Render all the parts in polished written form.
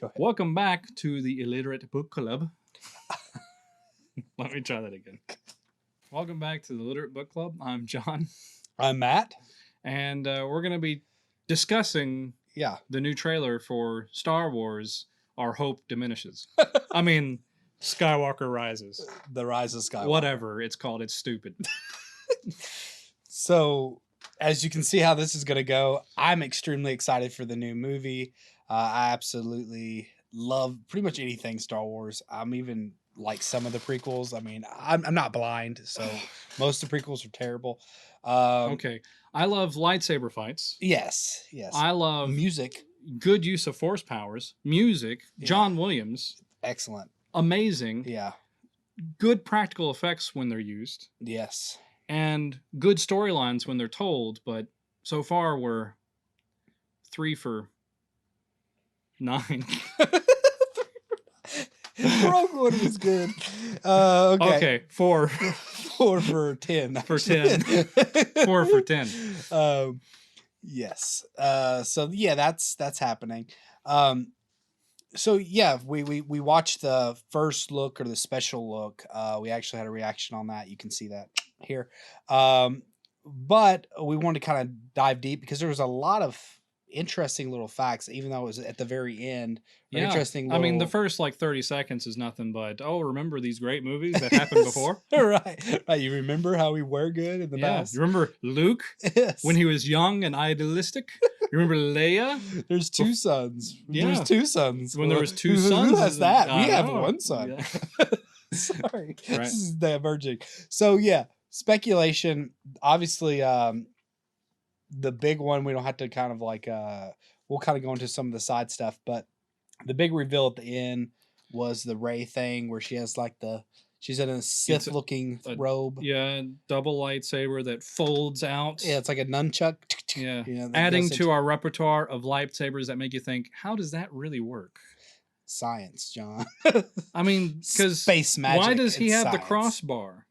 Go ahead. Welcome back to the Illiterate Book Club. Let me try that again. Welcome back to the Illiterate Book Club. I'm John. I'm Matt. And we're going to be discussing the new trailer for Star Wars, Our Hope Diminishes. I mean, Skywalker Rises. The Rise of Skywalker. Whatever it's called. It's stupid. So, as you can see how this is going to go, I'm extremely excited for the new movie. I absolutely love pretty much anything Star Wars. I'm even like some of the prequels. I mean, I'm not blind, so most of the prequels are terrible. Okay. I love lightsaber fights. Yes. I love music. Good use of force powers. Music. Yeah. John Williams. Excellent. Amazing. Yeah. Good practical effects when they're used. Yes. And good storylines when they're told, but so far we're 3 for 9. Rogue One was good. Okay. 4 for 10. For 10. 4 for 10. Yes. So yeah, that's happening. So yeah, we watched the first look or the special look. We actually had a reaction on that. You can see that here. But we wanted to kind of dive deep because there was a lot of interesting little facts, even though it was at the very end. Yeah. Interesting. I mean, the first like 30 seconds is nothing but, remember these great movies that happened before? Right. You remember how we were good in the past? You remember Luke when he was young and idealistic? You remember Leia? There's 2 sons. Yeah. There's 2 sons. When there was 2 sons. Who has that? We have 1 son. Yeah. Sorry. Right. This is diverging. So yeah, speculation. Obviously, the big one, we don't have to kind of like, we'll kind of go into some of the side stuff, but the big reveal at the end was the Rey thing where she has like she's in a Sith looking robe. Yeah, double lightsaber that folds out. Yeah, it's like a nunchuck. Yeah. Adding to our repertoire of lightsabers that make you think, how does that really work? Science, John. I mean, because space magic. Why does he have science. the crossbar?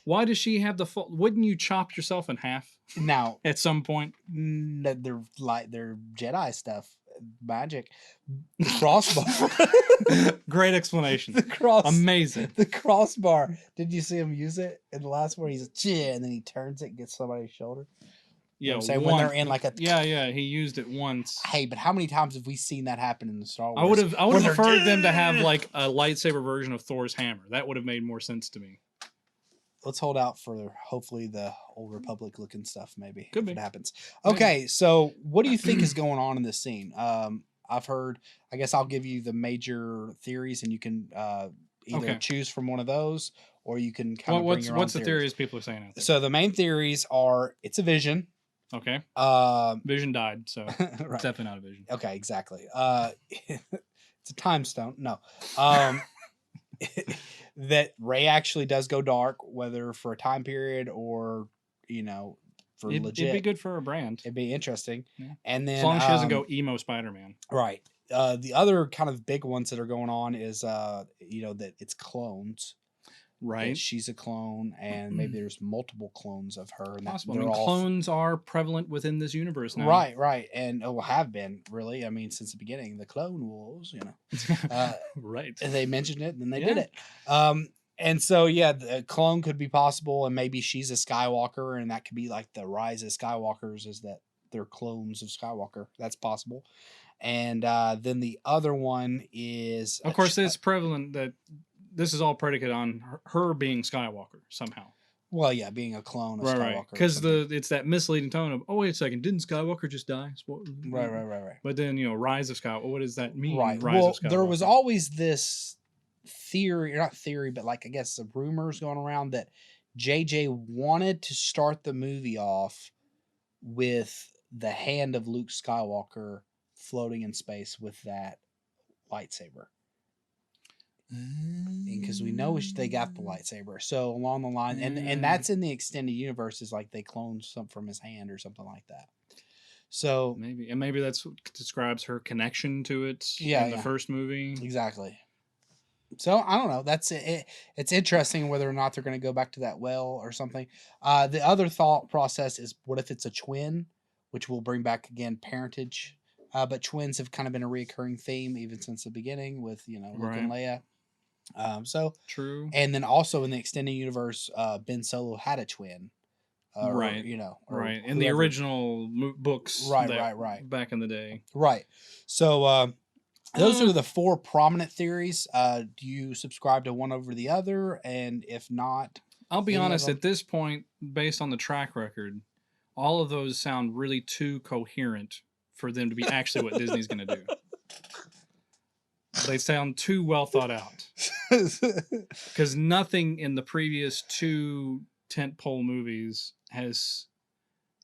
Why does she have the wouldn't you chop yourself in half? Now, at some point, they're Jedi stuff, magic. The crossbar. Great explanation. Amazing. The crossbar. Did you see him use it in the last one? He's and then he turns it and gets somebody's shoulder. Yeah, you know when they're in like a he used it once. Hey, but how many times have we seen that happen in the Star Wars? I would have preferred them to have like a lightsaber version of Thor's hammer. That would have made more sense to me. Let's hold out for hopefully the Old Republic looking stuff. Maybe could be. If it happens. Okay, so what do you think is going on in this scene? I've heard. I guess I'll give you the major theories, and you can either choose from one of those, or you can kind of bring your own what's the theories people are saying out there? So the main theories are it's a vision. Okay. Vision died, so right. It's definitely not a vision. Okay, exactly. It's a time stone. No. That Rey actually does go dark, whether for a time period or, for legit. It'd be good for a brand. It'd be interesting. Yeah. And then as long as she doesn't go emo Spider-Man. Right. The other kind of big ones that are going on is, that it's clones. Right. She's a clone, and maybe there's multiple clones of her. And possible. I mean, clones are prevalent within this universe now. Right. And have been, really. I mean, since the beginning, the Clone Wars, right. And they mentioned it, and then they did it. And so, the clone could be possible, and maybe she's a Skywalker, and that could be like the Rise of Skywalkers, is that they're clones of Skywalker. That's possible. And then the other one is... Of course, it's prevalent that this is all predicated on her being Skywalker somehow. Well, yeah, being a clone of Skywalker. Right. Because it's that misleading tone of, wait a second, didn't Skywalker just die? Right. But then, Rise of Skywalker, what does that mean? Right. Rise of Skywalker? There was always this theory, or not theory, but like, I guess the rumors going around that JJ wanted to start the movie off with the hand of Luke Skywalker floating in space with that lightsaber. Because we know they got the lightsaber, so along the line, and that's in the extended universe, is like they cloned something from his hand or something like that. So maybe that's what describes her connection to it in the first movie. Exactly. So I don't know. That's it. It's interesting whether or not they're going to go back to that well or something. The other thought process is, what if it's a twin, which will bring back again parentage but twins have kind of been a recurring theme even since the beginning with Luke and Leia. So true. And then also in the extended universe, Ben Solo had a twin. Right. Right. In the original books. Right. Back in the day. Right. So those are the 4 prominent theories. Do you subscribe to one over the other? And if not, I'll be honest, at this point, based on the track record, all of those sound really too coherent for them to be actually what Disney's going to do. They sound too well thought out. Because nothing in the previous 2 tentpole movies has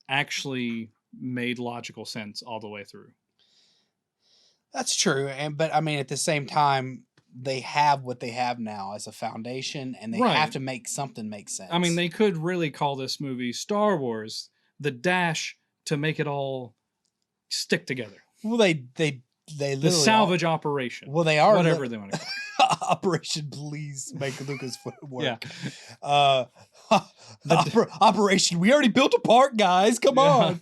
actually made logical sense all the way through. That's true. But I mean, at the same time, they have what they have now as a foundation, and they have to make something make sense. I mean, they could really call this movie Star Wars, the dash to make it all stick together. Well, they the salvage operation. Well, they are whatever they want to call it. Operation Please Make Lucasfilm work. Yeah. Operation. We already built a park, guys. Come on.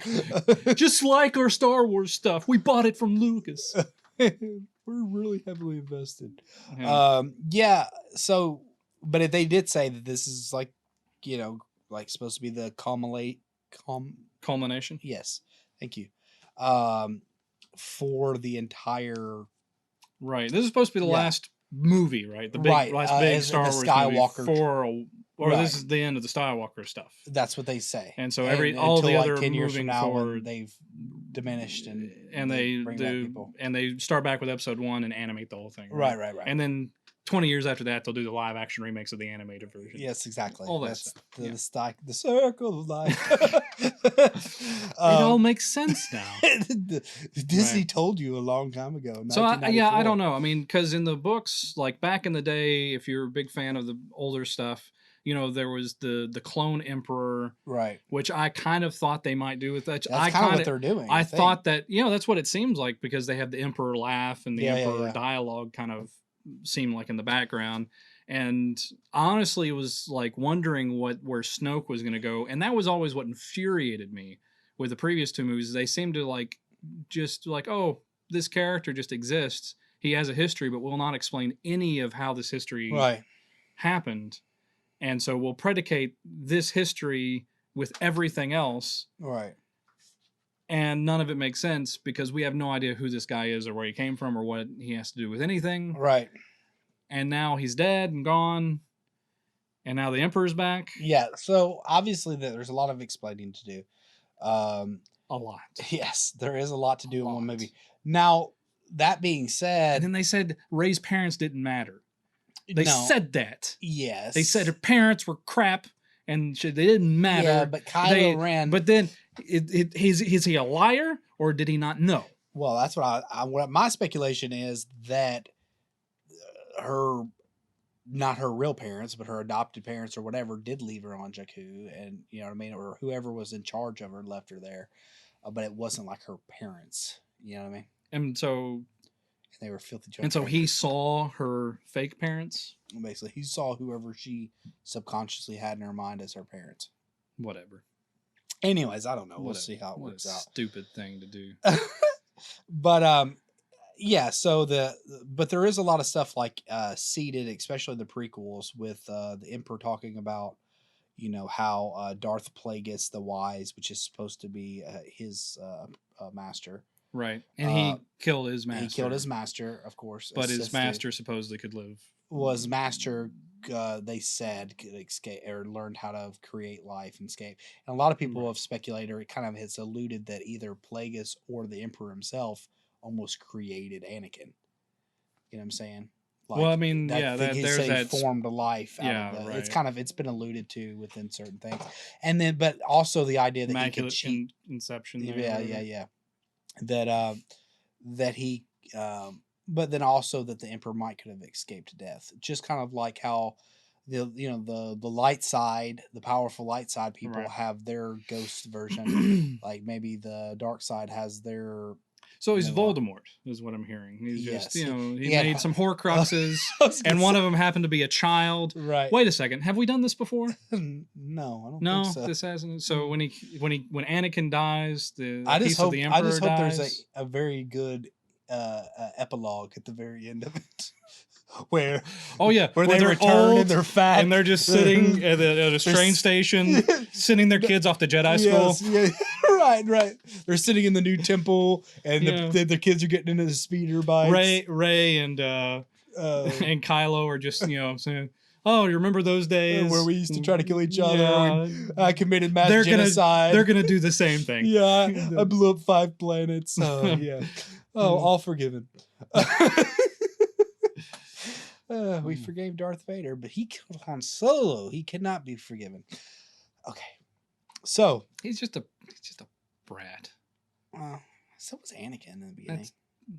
Just like our Star Wars stuff, we bought it from Lucas. We're really heavily invested. Yeah. So, but if they did say that this is like supposed to be the culmination. Yes. Thank you. For the entire. Right. This is supposed to be the last movie, right? The last big Star Wars Skywalker movie this is the end of the Skywalker stuff. That's what they say. And so all the other 10 years moving from now, forward, they've diminished and they do, and they start back with episode 1 and animate the whole thing. Right. And then 20 years after that, they'll do the live action remakes of the animated version. Yes, exactly. All that stuff. The circle of life. It all makes sense now. Disney told you a long time ago. So I don't know. I mean, because in the books, like back in the day, if you're a big fan of the older stuff, there was the clone emperor, right? Which I kind of thought they might do with that. That's kind of what they're doing. I thought that that's what it seems like, because they have the emperor laugh and the emperor dialogue kind of seemed like in the background. And honestly, was like wondering where Snoke was going to go, and that was always what infuriated me with the previous 2 movies. They seemed to just oh, this character just exists. He has a history, but will not explain any of how this history happened. And so we'll predicate this history with everything else. Right. And none of it makes sense because we have no idea who this guy is or where he came from or what he has to do with anything. Right. And now he's dead and gone. And now the Emperor's back. Yeah. So obviously there's a lot of explaining to do. A lot. Yes, there is a lot to do in one movie. Now, that being said... And then they said Rey's parents didn't matter. They said that. Yes. They said her parents were crap and they didn't matter. Yeah, but Kylo Ren... But then, is he a liar or did he not know? Well, that's what my speculation is, that not her real parents, but her adopted parents or whatever did leave her on Jakku, and you know what I mean, or whoever was in charge of her left her there, but it wasn't like her parents. You know what I mean? And so they were filthy. And so he saw her fake parents. Basically, he saw whoever she subconsciously had in her mind as her parents. Whatever. Anyways, I don't know. We'll see how it works out. Stupid thing to do. But yeah. So but there is a lot of stuff like seeded, especially the prequels, with the Emperor talking about, you know, how Darth Plagueis the Wise, which is supposed to be his master. Right. And he killed his master. He killed his master, of course. But his master supposedly could live. Well, his master, they said, could escape or learned how to create life and escape. And a lot of people have speculated, or it kind of has alluded, that either Plagueis or the Emperor himself almost created Anakin. You know what I'm saying? Like, well, I mean, there's that formed a life. Out of it's been alluded to within certain things, and then, but also the idea that Immaculate he could cheat. Inception. Yeah. That he, but then also that the Emperor might could have escaped death. Just kind of like how the light side, the powerful light side people have their ghost version, like maybe the dark side has their. So he's Voldemort, is what I'm hearing. He's just, Yes, he made some Horcruxes, and one of them happened to be a child. Right. Wait a second, have we done this before? No, I don't think so. No, this hasn't. So when Anakin dies, I just hope dies. There's a very good epilogue at the very end of it. Where where they return and they're fat and they're just sitting at a train station, sending their kids off to Jedi school. Yeah, right. They're sitting in the new temple, and the kids are getting into the speeder bikes. Ray and Kylo are just saying, "Oh, you remember those days where we used to try to kill each other? Yeah. I committed mass genocide. They're gonna do the same thing. Yeah, I blew up 5 planets. Yeah. All forgiven." We forgave Darth Vader, but he killed Han Solo. He cannot be forgiven. Okay, so he's just a brat. So was Anakin in the beginning.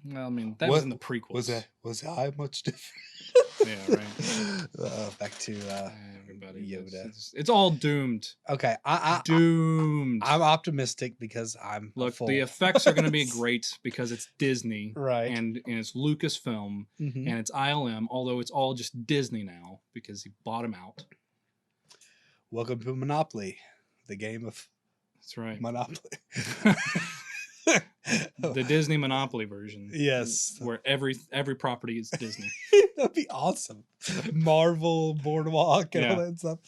Well, I mean, that was in the prequels. Was I much different? Yeah, right. Back to everybody. Yoda. It's all doomed. Okay, doomed. I'm optimistic because I'm the effects are going to be great because it's Disney, right? And it's Lucasfilm, and it's ILM. Although it's all just Disney now because he bought them out. Welcome to Monopoly, the game of. That's right. Monopoly. The Disney Monopoly version. Yes. Where every property is Disney. That'd be awesome. Marvel, Boardwalk, and all that stuff.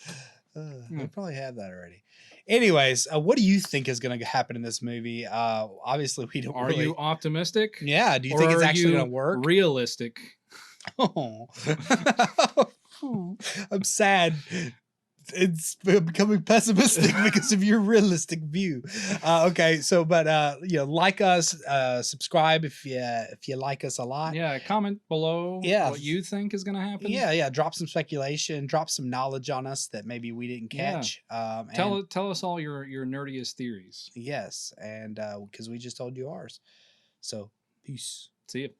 I probably have that already. Anyways, what do you think is going to happen in this movie? Obviously, we don't. Are you optimistic? Yeah. Do you think it's actually going to work? Realistic. Oh, I'm sad. It's becoming pessimistic because of your realistic view. Okay, so like us, subscribe if you like us a lot. Yeah, comment below what you think is going to happen. Yeah, drop some speculation, drop some knowledge on us that maybe we didn't catch. Tell us all your nerdiest theories. Yes, and because we just told you ours. So peace. See you.